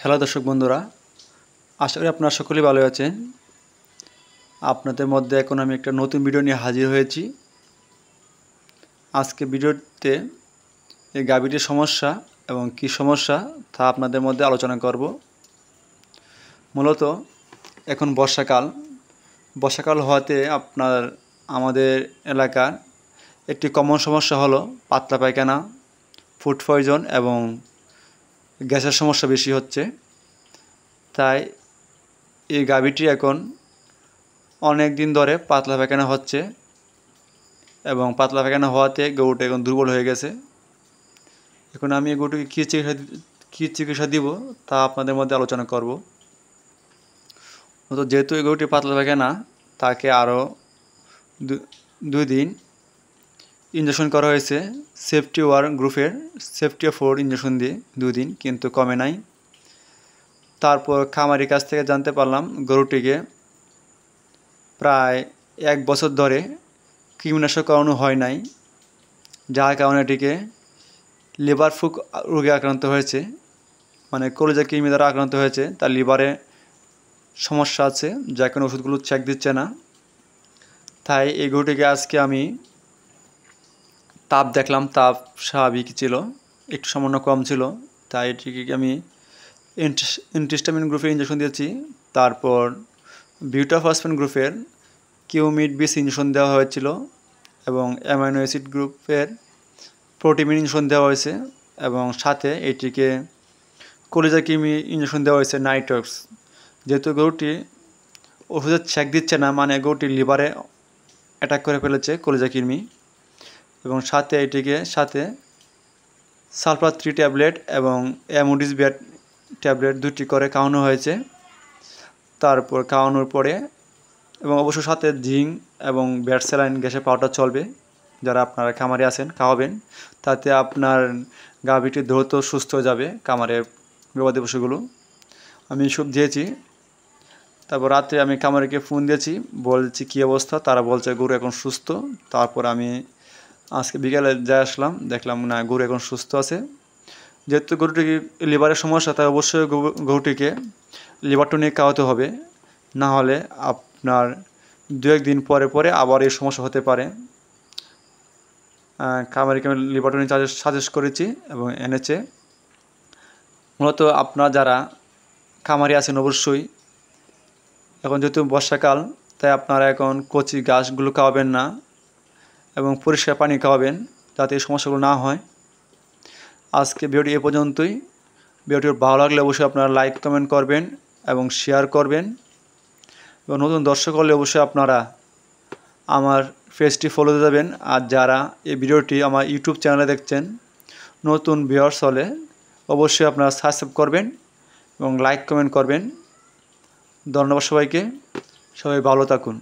Hello দর্শক বন্ধুরা, আশা করি আপনারা সকলেই ভালো আছেন। আপনাদের মধ্যে এখন আমি একটা নতুন ভিডিও নিয়ে হাজির হয়েছি। আজকে ভিডিওতে এই গাভীটির সমস্যা এবং কী সমস্যা তা আপনাদের মধ্যে আলোচনা করব। মূলত এখন বর্ষাকাল হওয়াতে আমাদের এলাকার একটি কমন সমস্যা হলো পাতলা পায়খানা, ফুড পয়জন এবং গ্যাসের সমস্যা বেশি হচ্ছে। তাই এই গাভীটি এখন অনেক দিন ধরে পাতলা পায়খানা হচ্ছে এবং পাতলা পায়খানা হওয়াতে গরুটা এখন দুর্বল হয়ে গেছে। এখন আমি এই গরুটিকে কী চিকিৎসা দিব তা আপনাদের মধ্যে আলোচনা করব। তো যেহেতু এই গরুটি পাতলা পায়খানা, তাকে আরও 2 দিন ইঞ্জেকশন করা হয়েছে সেফটি 1 গ্রুপের সেফটি 4 ইঞ্জেকশন দিয়ে 2 দিন, কিন্তু কমে নাই। তারপর খামারির কাছ থেকে জানতে পারলাম গরুটিকে প্রায় 1 বছর ধরে কৃমিনাশক করানো হয় নাই, যার কারণে এটিকে লিভার ফ্লু রোগে আক্রান্ত হয়েছে, মানে কলিজা কৃমি দ্বারা আক্রান্ত হয়েছে। তার লিভারে সমস্যা আছে, যা কোনো ওষুধগুলো চেক দিচ্ছে না। তাই এই গরুটিকে আজকে আমি তাপ দেখলাম, তাপ স্বাভাবিক ছিল, একটু সামান্য কম ছিল। তাই এটিকে আমি এন্টিস্টামিন গ্রুপের ইঞ্জেকশন দিয়েছি। তারপর বিউটাফসফেন গ্রুপের কিউমিড বিস ইঞ্জেকশন দেওয়া হয়েছিল এবং অ্যামাইনো অ্যাসিড গ্রুপের প্রোটিমিন ইঞ্জেকশন দেওয়া হয়েছে এবং সাথে এটিকে কলিজা কৃমি ইঞ্জেকশন দেওয়া হয়েছে নাইটক্স। যেহেতু গরুটি ওষুধের চেক দিচ্ছে না, মানে গরুটি লিভারে অ্যাটাক করে ফেলেছে কলিজা কৃমি, এবং সাথে এটিকে সালফার 3 ট্যাবলেট এবং অ্যামোডিস ব্যাট ট্যাবলেট 2টি করে খাওয়ানো হয়েছে। তারপর খাওয়ানোর পরে এবং অবশ্য সাথে জিঙ্ক এবং ব্যাট স্যালাইন গ্যাসের পাউডার চলবে, যারা আপনারা খামারে আছেন খাওয়াবেন, তাতে আপনার গাভীটি দ্রুত সুস্থ হয়ে যাবে। খামারের গবাদি পশুগুলো আমি সব দিয়েছি। তারপর রাত্রে আমি খামারিকে ফোন দিয়েছি, বলছি কী অবস্থা, তারা বলছে গরু এখন সুস্থ। তারপর আমি আজকে বিকেলে যাই আসলাম, দেখলাম না গরু এখন সুস্থ আছে। যেহেতু গরুটিকে লিভারের সমস্যা, তাই অবশ্যই গরুটিকে লিভার টনিক খাওয়াতে হবে, না হলে আপনার 2-1 দিন পরে আবার এই সমস্যা হতে পারে। খামারিকে আমি লিভার টনিক সাজেস্ট করেছি এবং এনেছে। মূলত আপনারা যারা খামারি আছেন অবশ্যই, এখন যেহেতু বর্ষাকাল, তাই আপনারা এখন কচি ঘাসগুলো খাওয়াবেন না এবং পরিষ্কার পানি খাওয়াবেন, যাতে এই সমস্যাগুলো না হয়। আজকে ভিডিওটি এ পর্যন্তই। ভিডিওটি ভালো লাগলে অবশ্যই আপনারা লাইক কমেন্ট করবেন এবং শেয়ার করবেন, এবং নতুন দর্শক হলে অবশ্যই আপনারা আমার পেজটি ফলো দিয়ে দেবেন। আর যারা এই ভিডিওটি আমার ইউটিউব চ্যানেলে দেখছেন, নতুন ভিউয়ার্স হলে অবশ্যই আপনারা সাবস্ক্রাইব করবেন এবং লাইক কমেন্ট করবেন। ধন্যবাদ সবাইকে, সবাই ভালো থাকুন।